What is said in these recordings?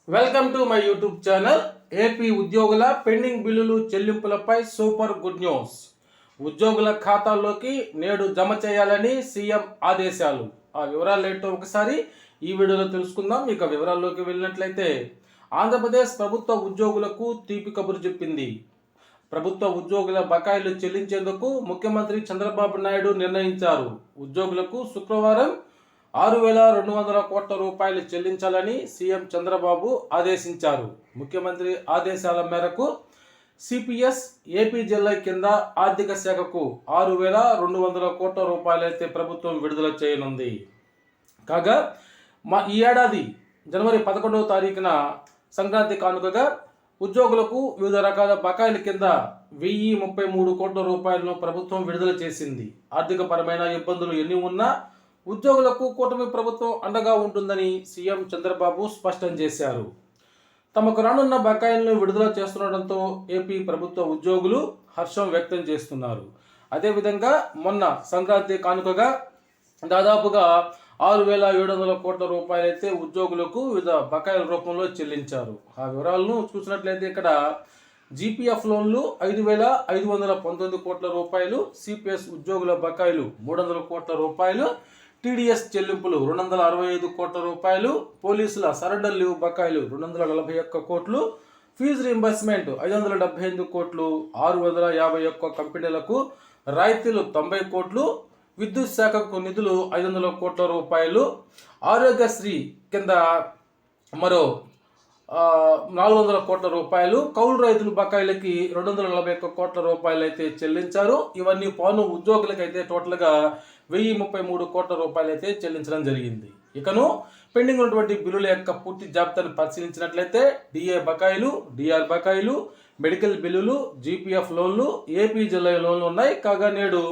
Welcome to my YouTube channel. AP ఉద్యోగుల pending బిల్లులు చెల్లింపులపై super good news. ఉద్యోగుల ఖాతాల్లోకి నేడు జమ చేయాలని సీఎం ఆదేశాలు. ఆ వివరాలు ఏంటో ఒకసారి ఈ వీడియోలో తెలుసుకుందాం. ఇక వివరాల్లోకి వెళ్ళినట్లయితే ఆంధ్రప్రదేశ్ ప్రభుత్వ ఉద్యోగులకు తీపి కబురు చెప్పింది. ప్రభుత్వ ఉద్యోగుల బకాయిలు చెల్లించేందుకు ముఖ్యమంత్రి చంద్రబాబు నాయుడు నిర్ణయించారు. ఉద్యోగులకు శుక్రవారం 6,200 కోట్ల రూపాయలు చెల్లించాలని సీఎం చంద్రబాబు ఆదేశించారు. ముఖ్యమంత్రి ఆదేశాల మేరకు సిపిఎస్ ఏపీజీఎల్ఐ కింద ఆర్థిక శాఖకు 6,200 కోట్ల రూపాయలైతే ప్రభుత్వం విడుదల చేయనుంది. కాగా ఈ ఏడాది జనవరి 11వ తారీఖున సంక్రాంతి కానుకగా ఉద్యోగులకు వివిధ రకాల బకాయిల కింద 1,033 కోట్ల రూపాయలను ప్రభుత్వం విడుదల చేసింది. ఆర్థిక పరమైన ఇబ్బందులు ఎన్ని ఉన్నా ఉద్యోగులకు కూటమి ప్రభుత్వం అండగా ఉంటుందని సీఎం చంద్రబాబు స్పష్టం చేశారు. తమకు రానున్న బకాయిలను విడుదల చేస్తుండటంతో ఏపీ ప్రభుత్వ ఉద్యోగులు హర్షం వ్యక్తం చేస్తున్నారు. అదేవిధంగా మొన్న సంక్రాంతి కానుకగా దాదాపుగా 6,700 కోట్ల రూపాయలైతే ఉద్యోగులకు వివిధ బకాయిల రూపంలో చెల్లించారు. ఆ వివరాలను చూసినట్లయితే ఇక్కడ జీపీఎఫ్ లోన్లు 5,519 కోట్ల రూపాయలు, సిపిఎస్ ఉద్యోగుల బకాయిలు 300 కోట్ల రూపాయలు, టీడీఎస్ చెల్లింపులు 265 కోట్ల రూపాయలు, పోలీసుల సరెండర్ లీవ్ బకాయిలు 241 కోట్లు, ఫీజు రీంబర్స్మెంట్ 578 కోట్లు, 651 కంపెనీలకు రాయితీలు 90 కోట్లు, విద్యుత్ శాఖకు నిధులు 500 కోట్ల రూపాయలు, ఆరోగ్యశ్రీ కింద మరో 400 కోట్ల రూపాయలు, కౌలు రైతుల బకాయిలకి 241 కోట్ల రూపాయలు అయితే చెల్లించారు. ఇవన్నీ పోను ఉద్యోగులకైతే టోటల్గా 1,033 కోట్ల రూపాయలు అయితే చెల్లించడం జరిగింది. ఇకను పెండింగ్ ఉన్నటువంటి బిల్లుల యొక్క పూర్తి జాబితాను పరిశీలించినట్లయితే డిఏ బకాయిలు, డిఆర్ బకాయిలు, మెడికల్ బిల్లులు, జీపీఎఫ్ లోన్లు, ఏపీజీఎల్ఐ లోన్లు ఉన్నాయి. కాగా నేడు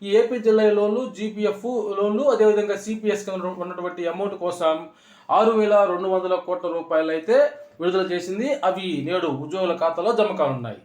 ఈ ఏపీజీఎల్ఐ లోన్లు, జీపీఎఫ్ లోన్లు అదేవిధంగా సిపిఎస్ ఉన్నటువంటి అమౌంట్ కోసం 6,200 కోట్ల రూపాయలు అయితే విడుదల చేసింది. అవి నేడు ఉద్యోగుల ఖాతాలో జమ కానున్నాయి.